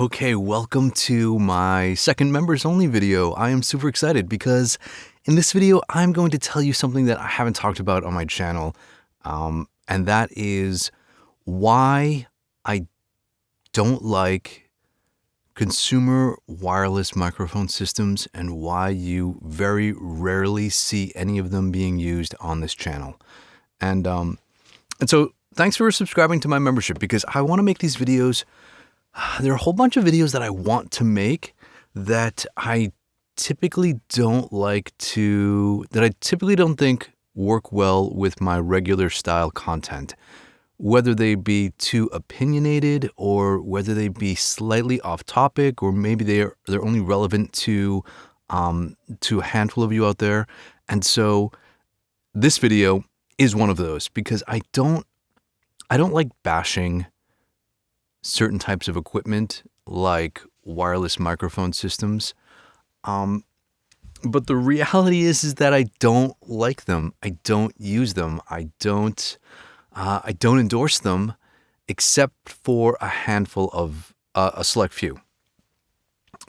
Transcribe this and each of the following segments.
Okay, welcome to my second members only video. I am super excited because in this video, I'm going to tell you something that I haven't talked about on my channel. And that is why I don't like consumer wireless microphone systems and why you very rarely see any of them being used on this channel. And so thanks for subscribing to my membership because I want to make these videos. There are a whole bunch of videos that I want to make that I typically don't think work well with my regular style content, whether they be too opinionated or whether they be slightly off topic, or maybe they're only relevant to a handful of you out there. And so this video is one of those because I don't like bashing certain types of equipment like wireless microphone systems. But the reality is that I don't like them. I don't use them. I don't endorse them except for a handful of a select few.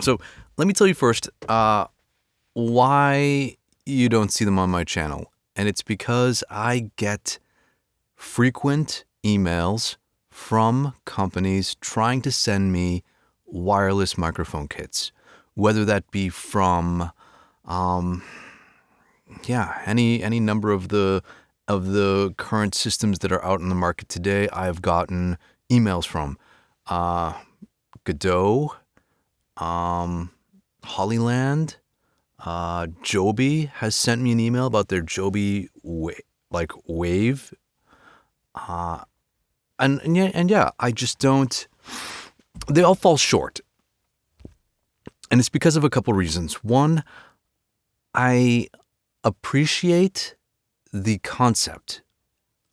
So let me tell you first why you don't see them on my channel. And it's because I get frequent emails from companies trying to send me wireless microphone kits, whether that be from any number of the current systems that are out in the market today. I have gotten emails from Godot, Hollyland, Joby has sent me an email about their Joby Wave. And I just don't, they all fall short. And it's because of a couple reasons. One, I appreciate the concept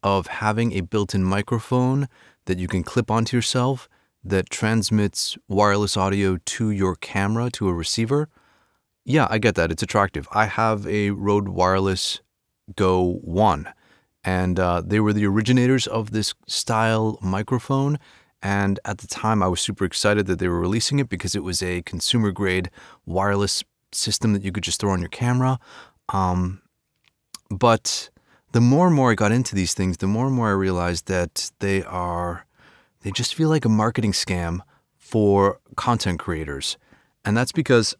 of having a built-in microphone that you can clip onto yourself that transmits wireless audio to your camera, to a receiver. Yeah, I get that. It's attractive. I have a Rode Wireless Go 1. And they were the originators of this style microphone. And at the time, I was super excited that they were releasing it because it was a consumer-grade wireless system that you could just throw on your camera. But the more and more I got into these things, the more and more I realized that they just feel like a marketing scam for content creators. And that's because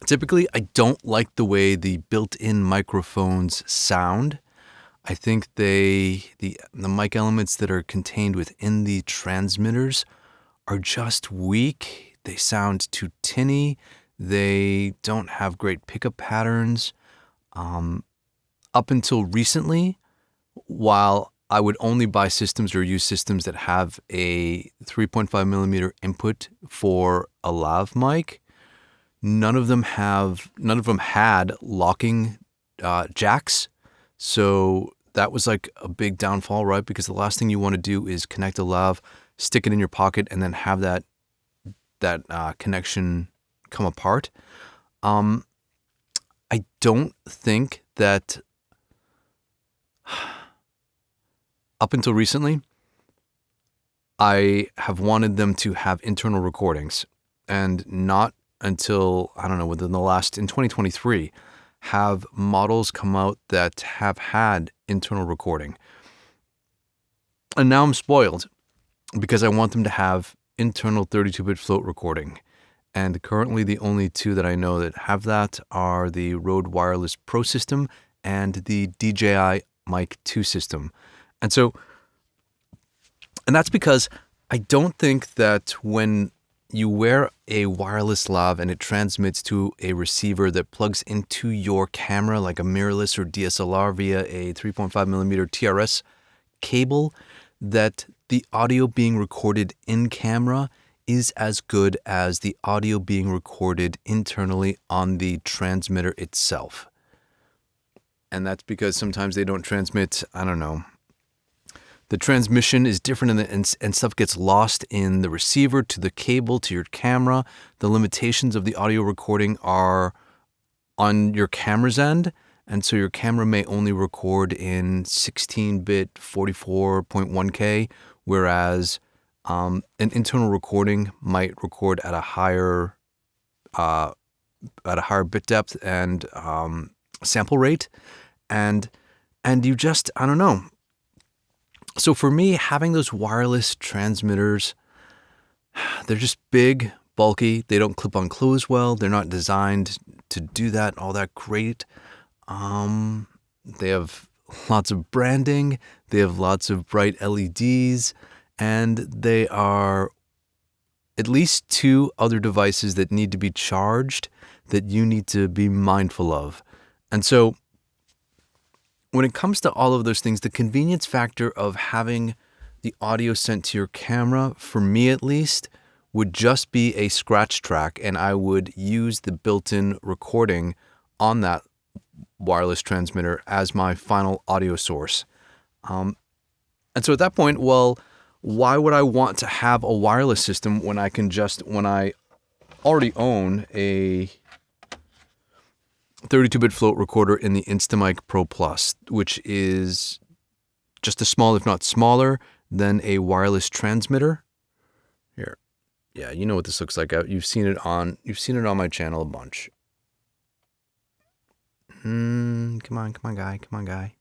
typically I don't like the way the built-in microphones sound. I think the mic elements that are contained within the transmitters are just weak. They sound too tinny. They don't have great pickup patterns. Up until recently, while I would only buy systems or use systems that have a 3.5 millimeter input for a lav mic, none of them had locking jacks. So that was like a big downfall, right? Because the last thing you want to do is connect a lav, stick it in your pocket, and then have that connection come apart. I don't think that up until recently, I have wanted them to have internal recordings, and not until, I don't know, in 2023, have models come out that have had internal recording. And now I'm spoiled because I want them to have internal 32-bit float recording. And currently the only two that I know that have that are the Rode Wireless Pro system and the DJI Mic 2 system. And that's because I don't think that when you wear a wireless lav and it transmits to a receiver that plugs into your camera like a mirrorless or DSLR via a 3.5 millimeter TRS cable, that the audio being recorded in camera is as good as the audio being recorded internally on the transmitter itself. And that's because sometimes they don't transmit, I don't know, the transmission is different and stuff gets lost in the receiver to the cable to your camera. The limitations of the audio recording are on your camera's end. And so your camera may only record in 16-bit 44.1K, whereas An internal recording might record at a higher bit depth and sample rate, and you just, I don't know. So for me, having those wireless transmitters, they're just big, bulky. They don't clip on close well. They're not designed to do that all that great. They have lots of branding. They have lots of bright LEDs, and they are at least two other devices that need to be charged that you need to be mindful of. And so when it comes to all of those things, the convenience factor of having the audio sent to your camera, for me at least, would just be a scratch track, and I would use the built-in recording on that wireless transmitter as my final audio source. And so at that point, well, why would I want to have a wireless system when I already own a 32-bit float recorder in the Instamic Pro Plus, which is just as small, if not smaller, than a wireless transmitter. Here, yeah, you know what this looks like. You've seen it on my channel a bunch. Come on, guy.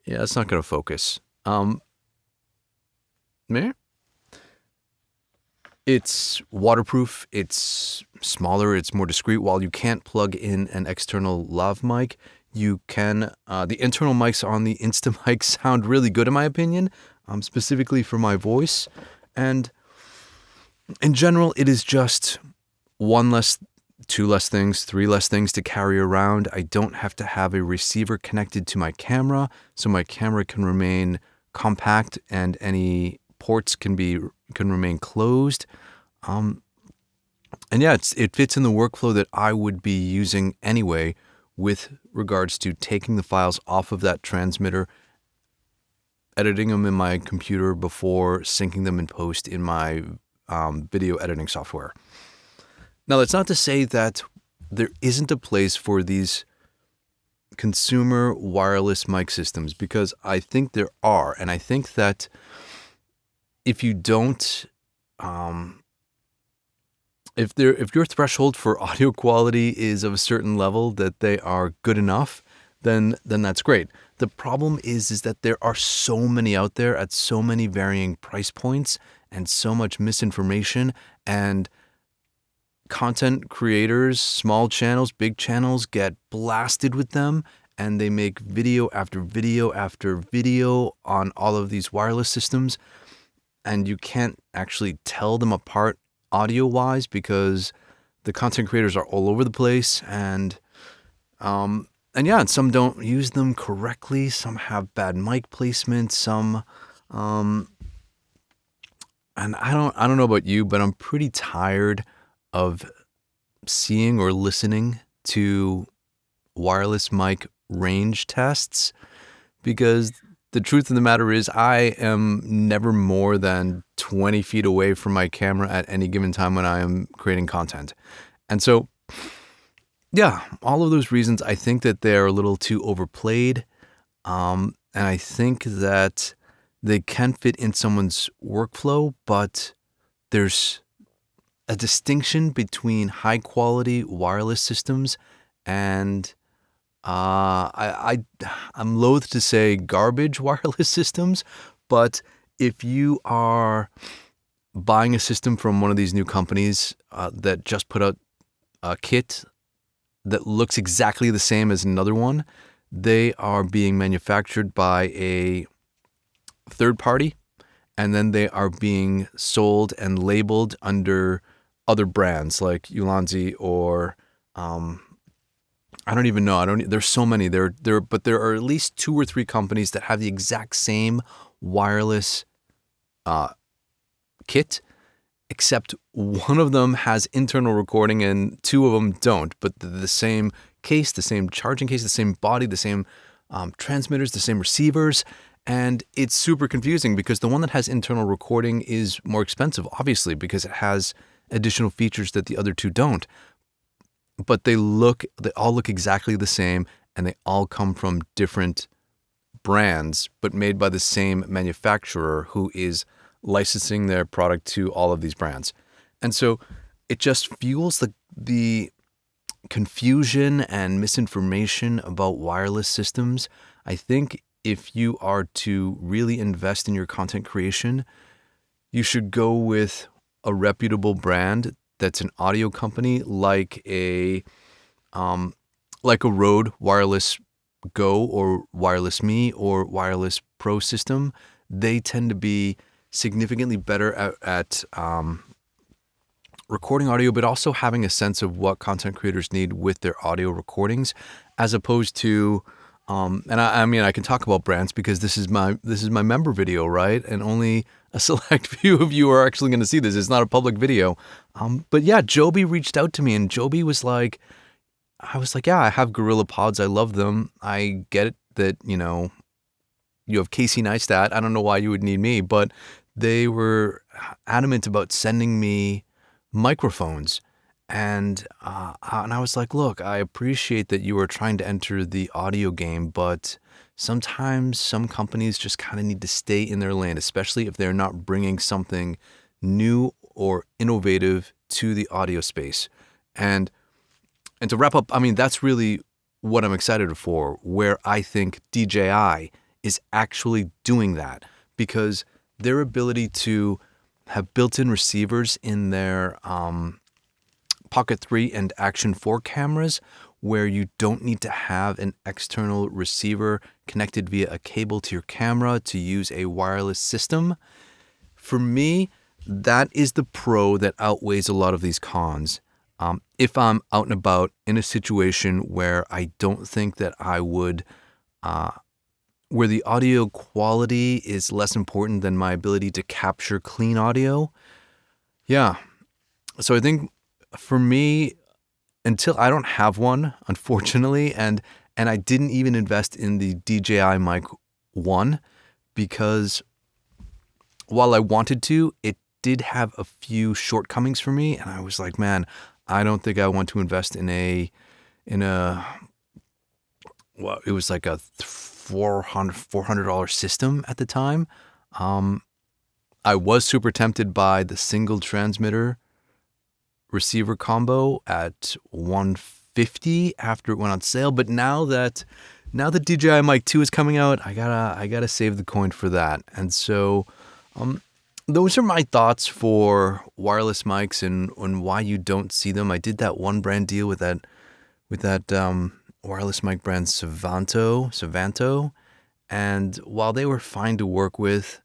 Yeah, it's not gonna focus. There. It's waterproof, it's smaller, it's more discreet. While you can't plug in an external lav mic, you can, the internal mics on the Instamic sound really good in my opinion, specifically for my voice. And in general, it is just one less, two less things, three less things to carry around. I don't have to have a receiver connected to my camera, so my camera can remain compact and any ports can remain closed. And yeah, it fits in the workflow that I would be using anyway with regards to taking the files off of that transmitter, editing them in my computer before syncing them in post in my video editing software. Now, that's not to say that there isn't a place for these consumer wireless mic systems, because I think there are, and I think that if you don't, if your threshold for audio quality is of a certain level that they are good enough, then that's great. The problem is that there are so many out there at so many varying price points and so much misinformation, and content creators, small channels, big channels, get blasted with them, and they make video after video after video on all of these wireless systems, and you can't actually tell them apart audio-wise because the content creators are all over the place, and yeah, and some don't use them correctly, some have bad mic placement, some and I don't know about you, but I'm pretty tired of seeing or listening to wireless mic range tests, because the truth of the matter is I am never more than 20 feet away from my camera at any given time when I am creating content. And so, yeah, all of those reasons, I think that they're a little too overplayed. And I think that they can fit in someone's workflow, but there's a distinction between high quality wireless systems and I'm loath to say garbage wireless systems, but if you are buying a system from one of these new companies that just put out a kit that looks exactly the same as another one, they are being manufactured by a third party, and then they are being sold and labeled under other brands like Ulanzi or I don't even know. There's so many. But there are at least two or three companies that have the exact same wireless kit, except one of them has internal recording and two of them don't. But the same case, the same charging case, the same body, the same transmitters, the same receivers. And it's super confusing because the one that has internal recording is more expensive, obviously, because it has additional features that the other two don't. But they all look exactly the same, and they all come from different brands, but made by the same manufacturer, who is licensing their product to all of these brands. And so it just fuels the confusion and misinformation about wireless systems. I think if you are to really invest in your content creation, you should go with a reputable brand that's an audio company like a Rode Wireless Go or Wireless Me or Wireless Pro system. They tend to be significantly better at recording audio, but also having a sense of what content creators need with their audio recordings, as opposed to, and I mean, I can talk about brands because this is my member video, right? And only a select few of you are actually going to see this. It's not a public video. But yeah, Joby reached out to me, and Joby was like, I was like, yeah, I have Gorilla Pods. I love them. I get it that, you have Casey Neistat. I don't know why you would need me, but they were adamant about sending me microphones. And I was like, look, I appreciate that you are trying to enter the audio game, but sometimes some companies just kind of need to stay in their lane, especially if they're not bringing something new or innovative to the audio space. And to wrap up, I mean, that's really what I'm excited for, where I think DJI is actually doing that, because their ability to have built-in receivers in their Pocket 3 and Action 4 cameras, where you don't need to have an external receiver connected via a cable to your camera to use a wireless system. For me, that is the pro that outweighs a lot of these cons. If I'm out and about in a situation where I don't think that I would, where the audio quality is less important than my ability to capture clean audio. Yeah. So I think for me, until I don't have one, unfortunately, and I didn't even invest in the DJI Mic 1 because while I wanted to, it did have a few shortcomings for me, and I was like, man, I don't think I want to invest in a well, it was like a $400 system at the time. I was super tempted by the single transmitter receiver combo at $150 after it went on sale, but now that DJI Mic 2 is coming out, I gotta save the coin for that. And so those are my thoughts for wireless mics and why you don't see them. I did that one brand deal with that wireless mic brand Savanto, and while they were fine to work with,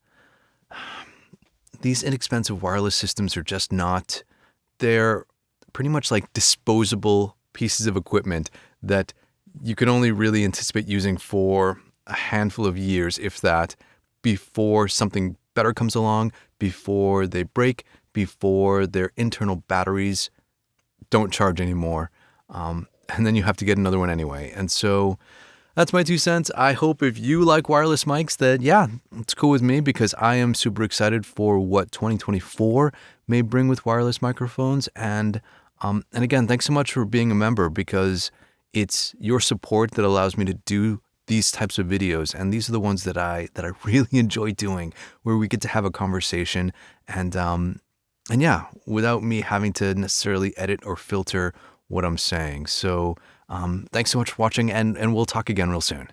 these inexpensive wireless systems are just not. They're pretty much like disposable pieces of equipment that you can only really anticipate using for a handful of years, if that, before something better comes along, before they break, before their internal batteries don't charge anymore. And then you have to get another one anyway. And so that's my 2 cents. I hope if you like wireless mics that, yeah, it's cool with me, because I am super excited for what 2024 may bring with wireless microphones. And again, thanks so much for being a member, because it's your support that allows me to do these types of videos. And these are the ones that I really enjoy doing, where we get to have a conversation and yeah, without me having to necessarily edit or filter what I'm saying. So thanks so much for watching, and we'll talk again real soon.